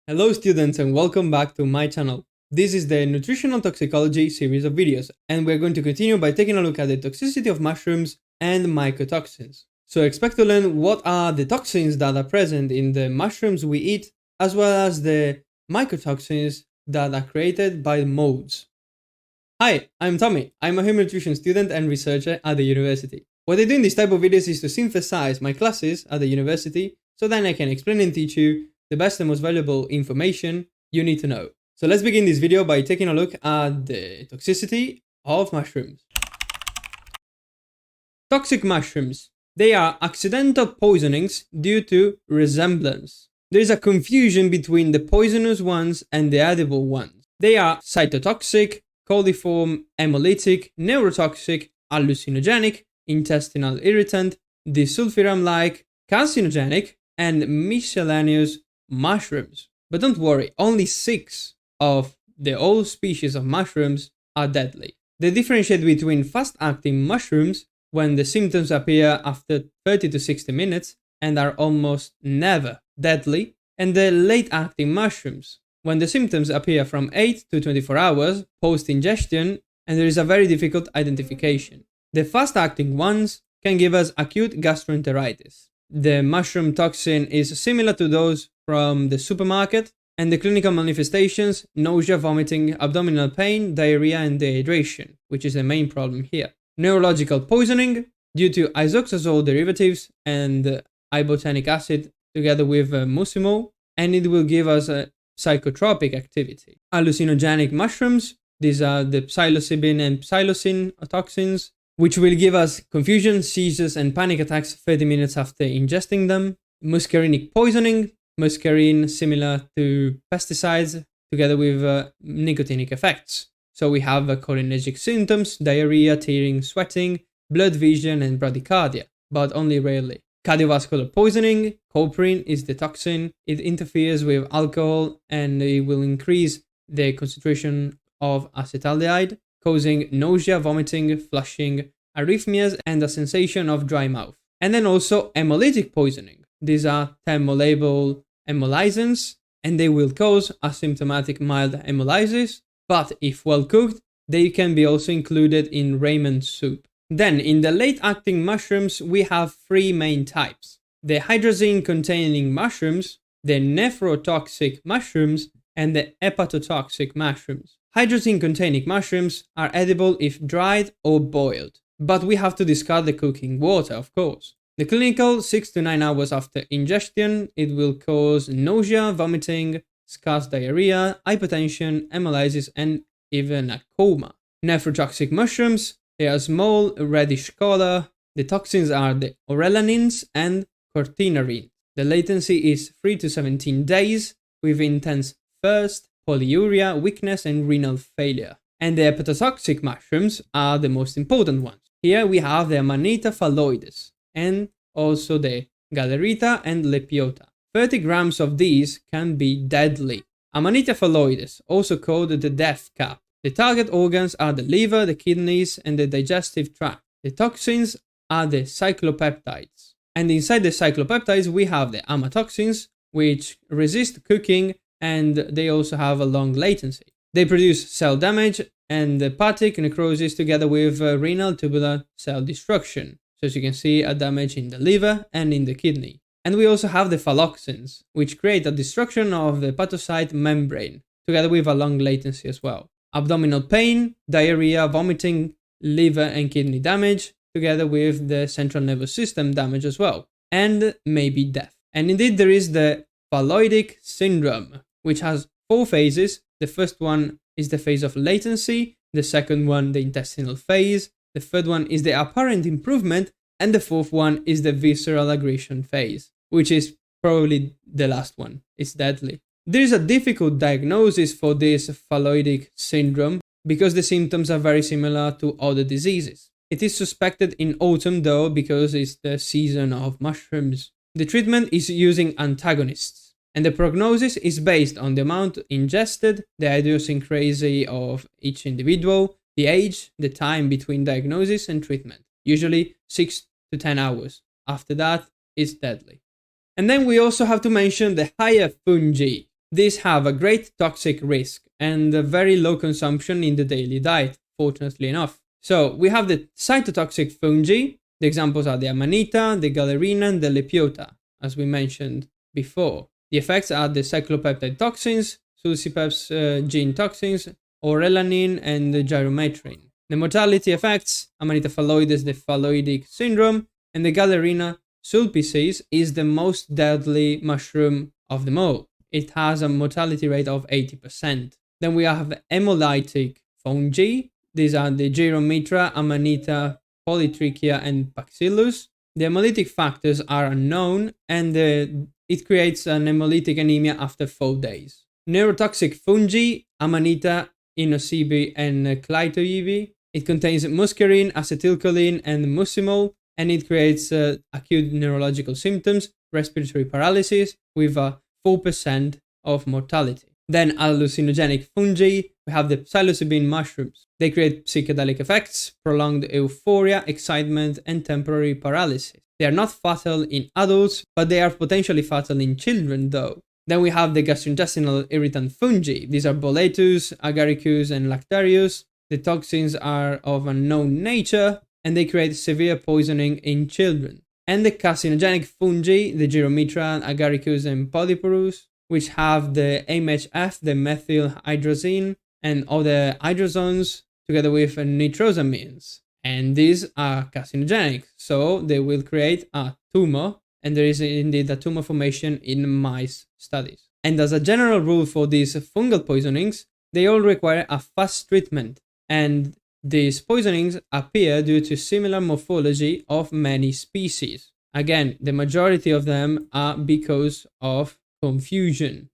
Hello students and welcome back to my channel. This is the Nutritional Toxicology series of videos, and we're going to continue by taking a look at the toxicity of mushrooms and mycotoxins. So expect to learn what are the toxins that are present in the mushrooms we eat, as well as the mycotoxins that are created by modes. Hi, I'm Tommy. I'm a human nutrition student and researcher at the university. What I do in this type of videos is to synthesize my classes at the university so then I can explain and teach you the best and most valuable information you need to know. So let's begin this video by taking a look at the toxicity of mushrooms. Toxic mushrooms. They are accidental poisonings due to resemblance. There is a confusion between the poisonous ones and the edible ones. They are cytotoxic, coliform, hemolytic, neurotoxic, hallucinogenic, intestinal irritant, disulfiram-like, carcinogenic, and miscellaneous mushrooms. But don't worry, only 6 of the old species of mushrooms are deadly. They differentiate between fast-acting mushrooms when the symptoms appear after 30 to 60 minutes and are almost never deadly, and the late-acting mushrooms when the symptoms appear from 8 to 24 hours post-ingestion and there is a very difficult identification. The fast-acting ones can give us acute gastroenteritis. The mushroom toxin is similar to those from the supermarket, and the clinical manifestations: nausea, vomiting, abdominal pain, diarrhea, and dehydration, which is the main problem here. Neurological poisoning due to isoxazole derivatives and ibotenic acid together with muscimol, and it will give us a psychotropic activity. Hallucinogenic mushrooms, these are the psilocybin and psilocin toxins, which will give us confusion, seizures, and panic attacks 30 minutes after ingesting them. Muscarinic poisoning, muscarine similar to pesticides, together with nicotinic effects. So we have cholinergic symptoms, diarrhea, tearing, sweating, blood vision, and bradycardia, but only rarely. Cardiovascular poisoning, coprin is the toxin. It interferes with alcohol and it will increase the concentration of acetaldehyde, causing nausea, vomiting, flushing, arrhythmias, and a sensation of dry mouth. And then also hemolytic poisoning. These are thermolabile hemolyzins, and they will cause asymptomatic mild hemolysis, but if well cooked, they can be also included in ramen soup. Then, in the late-acting mushrooms, we have 3 main types: the hydrazine-containing mushrooms, the nephrotoxic mushrooms, and the hepatotoxic mushrooms. Hydrazine-containing mushrooms are edible if dried or boiled, but we have to discard the cooking water, of course. The clinical: 6 to 9 hours after ingestion, it will cause nausea, vomiting, scarce diarrhea, hypertension, hemolysis, and even a coma. Nephrotoxic mushrooms, they are small, reddish color. The toxins are the orellanins and cortinarins. The latency is 3 to 17 days with intense thirst, polyuria, weakness, and renal failure. And the hepatotoxic mushrooms are the most important ones. Here we have the Amanita phalloides and also the galerita and lepiota. 30 grams of these can be deadly. Amanita phalloides, also called the death cap. The target organs are the liver, the kidneys, and the digestive tract. The toxins are the cyclopeptides. And inside the cyclopeptides we have the amatoxins, which resist cooking, and they also have a long latency. They produce cell damage and hepatic necrosis together with renal tubular cell destruction. So as you can see, a damage in the liver and in the kidney. And we also have the phaloxins, which create a destruction of the hepatocyte membrane, together with a long latency as well. Abdominal pain, diarrhea, vomiting, liver and kidney damage, together with the central nervous system damage as well, and maybe death. And indeed there is the phalloidic syndrome, which has 4 phases. The first one is the phase of latency, the second one the intestinal phase, the third one is the apparent improvement, and the fourth one is the visceral aggression phase, which is probably the last one. It's deadly. There is a difficult diagnosis for this phalloidic syndrome because the symptoms are very similar to other diseases. It is suspected in autumn though because it's the season of mushrooms. The treatment is using antagonists, and the prognosis is based on the amount ingested, the idiosyncrasy of each individual, the age, the time between diagnosis and treatment, usually 6 to 10 hours. After that, it's deadly. And then we also have to mention the higher fungi. These have a great toxic risk and a very low consumption in the daily diet, fortunately enough. So we have the cytotoxic fungi. The examples are the Amanita, the Galerina, and the Lepiota, as we mentioned before. The effects are the cyclopeptide toxins, sulcipeps gene toxins, orelanin, and the gyrometrin. The mortality effects, Amanita phalloides, the phalloidic syndrome, and the Galerina sulpices is the most deadly mushroom of them all. It has a mortality rate of 80%. Then we have hemolytic fungi. These are the Gyromitra, Amanita, Polytrichia, and Bacillus. The hemolytic factors are unknown, and it creates an hemolytic anemia after 4 days. Neurotoxic fungi, Amanita, Inocebi, and Clytoibi. It contains muscarine, acetylcholine, and mucimol, and it creates acute neurological symptoms, respiratory paralysis, with a 4% of mortality. Then hallucinogenic fungi, we have the psilocybin mushrooms. They create psychedelic effects, prolonged euphoria, excitement, and temporary paralysis. They are not fatal in adults, but they are potentially fatal in children though. Then we have the gastrointestinal irritant fungi. These are Boletus, Agaricus, and Lactarius. The toxins are of unknown nature, and they create severe poisoning in children. And the carcinogenic fungi, the Gyromitra, Agaricus, and Polyporus, which have the MHF, the methyl hydrazine, and other hydrozones together with nitrosamines. And these are carcinogenic, so they will create a tumor, and there is indeed a tumor formation in mice studies. And as a general rule for these fungal poisonings, they all require a fast treatment, and these poisonings appear due to similar morphology of many species. Again, the majority of them are because of confusion.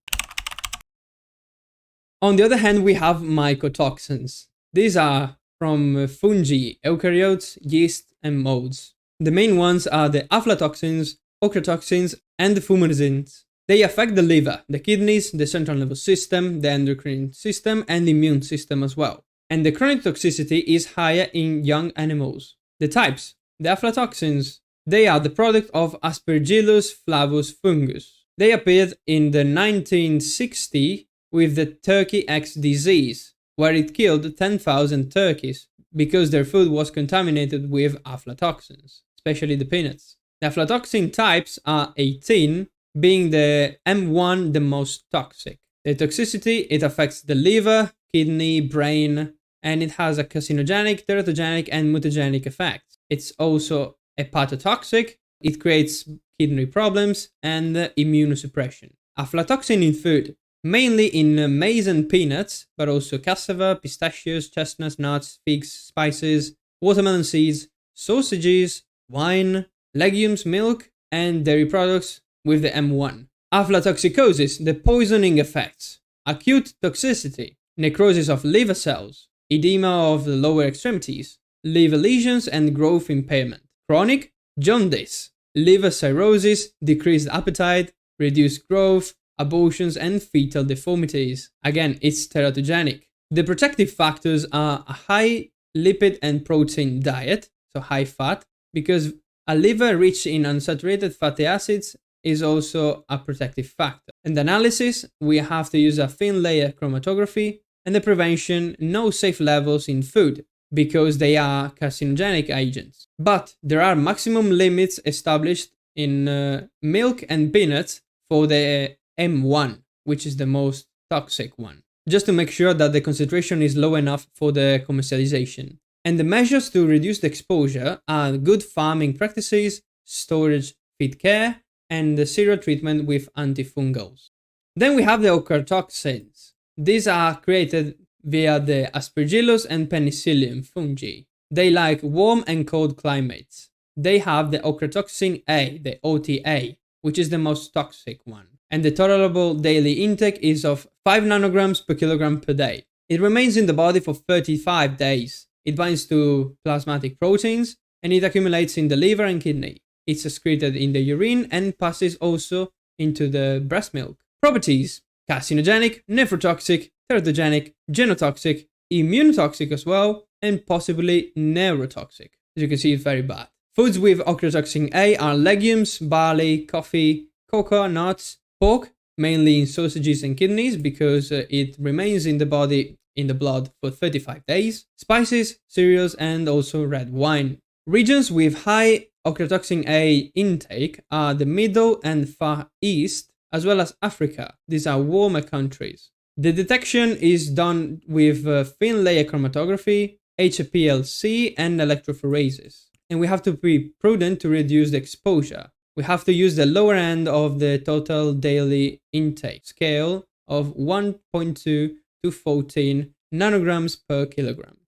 On the other hand, we have mycotoxins. These are from fungi, eukaryotes, yeast, and molds. The main ones are the aflatoxins, ochratoxins, and the fumonisins. They affect the liver, the kidneys, the central nervous system, the endocrine system, and the immune system as well. And the chronic toxicity is higher in young animals. The types, the aflatoxins, they are the product of Aspergillus flavus fungus. They appeared in the 1960s with the turkey X disease, where it killed 10,000 turkeys because their food was contaminated with aflatoxins, especially the peanuts. The aflatoxin types are 18, being the M1 the most toxic. The toxicity, it affects the liver, kidney, brain, and it has a carcinogenic, teratogenic, and mutagenic effects. It's also hepatotoxic, it creates kidney problems, and immunosuppression. Aflatoxin in food, mainly in maize and peanuts, but also cassava, pistachios, chestnuts, nuts, figs, spices, watermelon seeds, sausages, wine, legumes, milk, and dairy products with the M1. Aflatoxicosis, the poisoning effects. Acute toxicity, necrosis of liver cells, edema of the lower extremities, liver lesions, and growth impairment. Chronic, jaundice, liver cirrhosis, decreased appetite, reduced growth, abortions, and fetal deformities. Again, it's teratogenic. The protective factors are a high lipid and protein diet, so high fat, because a liver rich in unsaturated fatty acids is also a protective factor. In the analysis, we have to use a thin layer chromatography, and the prevention, no safe levels in food, because they are carcinogenic agents. But there are maximum limits established in milk and peanuts for the M1, which is the most toxic one, just to make sure that the concentration is low enough for the commercialization. And the measures to reduce the exposure are good farming practices, storage, feed care, and the serial treatment with antifungals. Then we have the Ochratoxins. These are created via the Aspergillus and Penicillium fungi. They like warm and cold climates. They have the Ochratoxin A, the OTA, which is the most toxic one. And the tolerable daily intake is of 5 nanograms per kilogram per day. It remains in the body for 35 days. It binds to plasmatic proteins, and it accumulates in the liver and kidney. It's excreted in the urine and passes also into the breast milk. Properties: carcinogenic, nephrotoxic, teratogenic, genotoxic, immunotoxic as well, and possibly neurotoxic. As you can see, it's very bad. Foods with Ochratoxin A are legumes, barley, coffee, cocoa, nuts, pork, mainly in sausages and kidneys because it remains in the body, in the blood for 35 days, spices, cereals, and also red wine. Regions with high Ochratoxin A intake are the Middle and Far East, as well as Africa. These are warmer countries. The detection is done with thin layer chromatography, HPLC, and electrophoresis. And we have to be prudent to reduce the exposure. We have to use the lower end of the total daily intake scale of 1.2 to 14 nanograms per kilogram.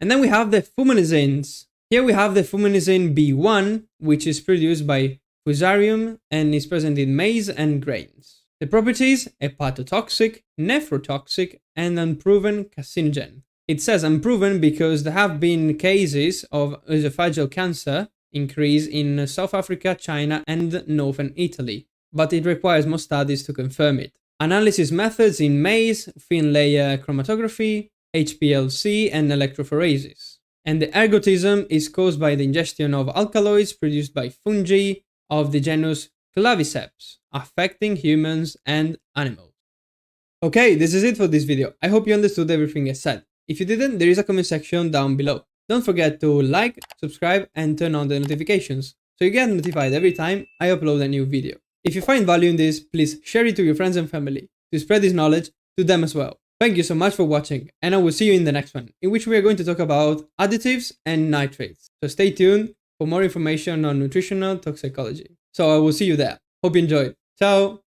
And then we have the Fumonisins. Here we have the Fumonisin B1, which is produced by Fusarium and is present in maize and grains. The properties: hepatotoxic, nephrotoxic, and unproven carcinogen. It says unproven because there have been cases of esophageal cancer increase in South Africa, China, and northern Italy, but it requires more studies to confirm it. Analysis methods in maize, thin layer chromatography, HPLC, and electrophoresis. And the ergotism is caused by the ingestion of alkaloids produced by fungi of the genus Claviceps, affecting humans and animals. Okay, this is it for this video. I hope you understood everything I said. If you didn't, there is a comment section down below. Don't forget to like, subscribe, and turn on the notifications so you get notified every time I upload a new video. If you find value in this, please share it to your friends and family to spread this knowledge to them as well. Thank you so much for watching, and I will see you in the next one, in which we are going to talk about additives and nitrates. So stay tuned for more information on nutritional toxicology. So I will see you there. Hope you enjoyed. Ciao!